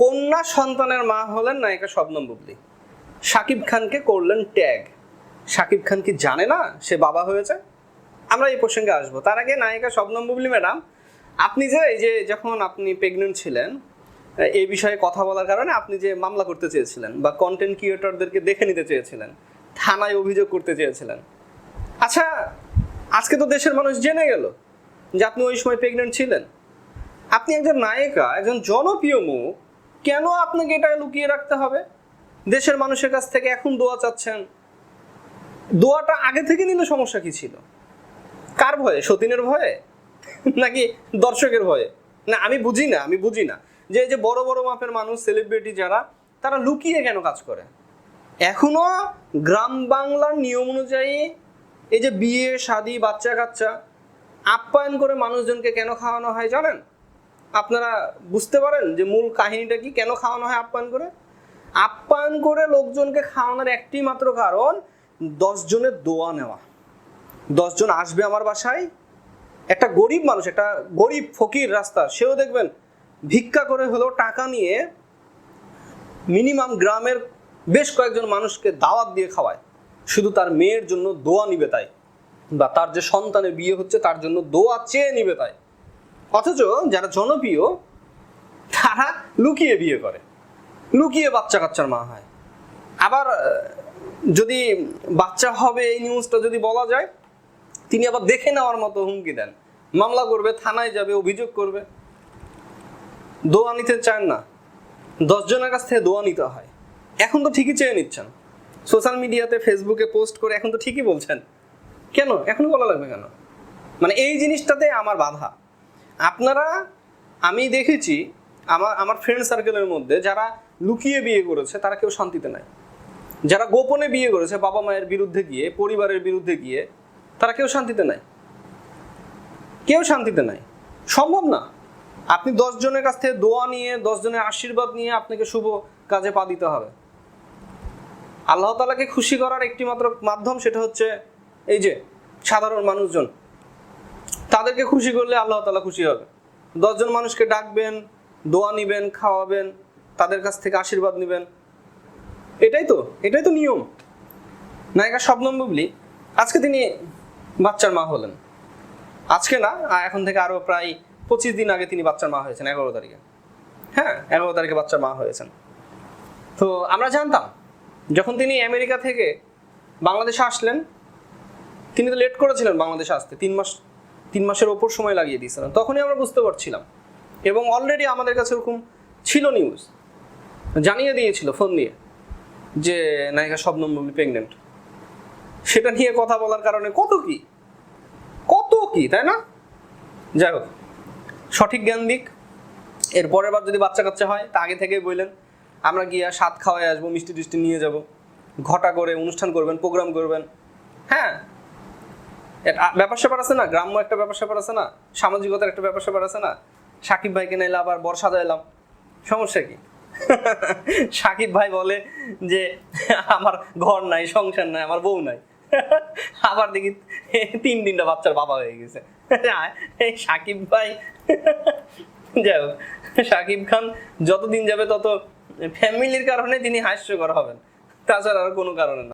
কন্যা সন্তানের মা হলেন নায়িকা শবনম বুবলী। শাকিব খানকে করলেন ট্যাগ। শাকিব খান কি জানে না সে বাবা হয়েছে? আমরা এই প্রসঙ্গে আসবো। তার আগে নায়িকা শবনম বুবলী ম্যাডাম, আপনি যে এই যে যখন আপনি প্রেগনেন্ট ছিলেন, এই বিষয়ে কথা বলার কারণে আপনি যে মামলা করতে চেয়েছিলেন বা কন্টেন্ট ক্রিয়েটরদেরকে দেখে নিতে চেয়েছিলেন, থানায় অভিযোগ করতে চেয়েছিলেন, আচ্ছা আজকে তো দেশের মানুষ জেনে গেল যে আপনি ওই সময় প্রেগনেন্ট ছিলেন। আপনি একজন নায়িকা, একজন জনপ্রিয় মুখ, কেন আপনাকে এটা লুকিয়ে রাখতে হবে? দেশের মানুষের কাছ থেকে এখন দোয়া চাচ্ছেন, দোয়াটা আগে থেকে নিলে সমস্যা কি ছিল? কার ভয়ে? সতীনের ভয়ে নাকি দর্শকের ভয়ে? না আমি বুঝি না যে এই যে বড় বড় মাপের মানুষ, সেলিব্রিটি যারা, তারা লুকিয়ে কেন কাজ করে? এখনো গ্রাম বাংলার নিয়ম অনুযায়ী এই যে বিয়ে শাদী বাচ্চা কাচ্চা আপ্যায়ন করে মানুষজনকে কেন খাওয়ানো হয় জানেন? আপনারা বুঝতে পারেন যে মূল কাহিনীটা কি, কেন খাওয়ানো হয় আপ্যায়ন করে? আপ্যায়ন করে লোকজনকে খাওয়ানোর একটি মাত্র কারণ, 10 জনের দোয়া নেওয়া। 10 জন আসবে আমার বাসায়, একটা গরিব মানুষ, একটা গরিব ফকির রাস্তা, সেও দেখবেন ভিক্ষা করে হলেও টাকা নিয়ে মিনিমাম গ্রামের বেশ কয়েকজন মানুষকে দাওয়াত দিয়ে খাওয়ায়, শুধু তার মেয়ের জন্য দোয়া নিবে তাই, বা তার যে সন্তানের বিয়ে হচ্ছে তার জন্য দোয়া চেয়ে নিবে তাই। অথচ যারা জনপ্রিয় তারা লুকিয়ে বিয়ে করে, লুকিয়ে বাচ্চা কাচ্চার মা হয়। আবার যদি বাচ্চা হবে এই নিউজটা যদি বলা যায়, তিনি আবার দেখে নেওয়ার মতো হুমকি দেন, মামলা করবে, থানায় যাবে, অভিযোগ করবে। দোয়া নিতে চান না, 10 জনের কাছ থেকে দোয়া নিতে হয়। এখন তো ঠিকই চেয়ে নিচ্ছেন, সোশ্যাল মিডিয়াতে ফেসবুকে পোস্ট করে এখন তো ঠিকই বলছেন, কেন এখন বলা লাগবে কেন? মানে এই জিনিসটাতে আমার বাধা। আপনারা, আমি দেখেছি আমার ফ্রেন্ড সার্কেলের মধ্যে যারা লুকিয়ে বিয়ে করেছে তারা কেউ শান্তিতে নাই। যারা গোপনে বিয়ে করেছে বাবা মায়ের বিরুদ্ধে গিয়ে, পরিবারের বিরুদ্ধে গিয়ে, তারা কেউ শান্তিতে নাই, কেউ শান্তিতে নাই। সম্ভব না। আপনি 10 জনের কাছ থেকে দোয়া নিয়ে, 10 জনের আশীর্বাদ নিয়ে আপনাকে শুভ কাজে পা দিতে হবে। আল্লাহ তাআলাকে খুশি করার একটি মাত্র মাধ্যম, সেটা হচ্ছে এই যে সাধারণ মানুষজন, তাদেরকে খুশি করলে আল্লাহ তাআলা খুশি হবে। 10 জন মানুষকে ডাকবেন, দোয়া নিবেন, খাওয়াবেন, তাদের কাছ থেকে আশীর্বাদ নিবেন, এটাই তো নিয়ম। নায়িকা শবনম বুবলী আজকে তিনি বাচ্চার মা হলেন। আজকে না, এখন থেকে আরো প্রায় 25 দিন আগে তিনি বাচ্চার মা হয়েছেন, 11 তারিখে। হ্যাঁ, 11 তারিখে বাচ্চার মা হয়েছেন। তো আমরা জানতাম যখন তিনি আমেরিকা থেকে বাংলাদেশে আসলেন, তিনি তো লেট করেছিলেন বাংলাদেশে আসতে, 3 মাসের ওপর সময় লাগিয়ে দিয়েছিলেন। তখনই আমরা বুঝতে পারছিলাম, এবং অলরেডি আমাদের কাছে ওরকম ছিল, নিউজ জানিয়ে দিয়েছিল ফোন দিয়ে যে নায়িকা শবনম বুবলী প্রেগনেন্ট। সেটা নিয়ে কথা বলার কারণে কত কি, তাই না? যাই হোক, সঠিক জ্ঞান দিক। এর পরের বার যদি বাচ্চা কাচ্চা হয় তা আগে থেকেই বললেন, আমরা গিয়ে স্বাদ খাওয়াই আসবো, মিষ্টি টিষ্টি নিয়ে যাব, ঘটা করে অনুষ্ঠান করবেন, প্রোগ্রাম করবেন। হ্যাঁ, ব্যাপার স্যাপার আছে না, গ্রাম্য একটা ব্যাপার স্যাপার আছে না, সামাজিকতার একটা ব্যাপার স্যাপার আছে না। সাকিব ভাইকে নাইলে আবার বর সাজাইলাম, সমস্যা কি? সাকিব ভাই বলে যে আমার ঘর নাই, সংসার নাই, আমার বউ নাই, আবার দেখি 3 বাচ্চার বাবা হয়ে গেছে। এই সাকিব ভাই, যাই হোক, সাকিব খান যতদিন যাবে তত ফ্যামিলির কারণে তিনি হাস্যকর হবেন, তাছাড়া আর কোনো কারণে না।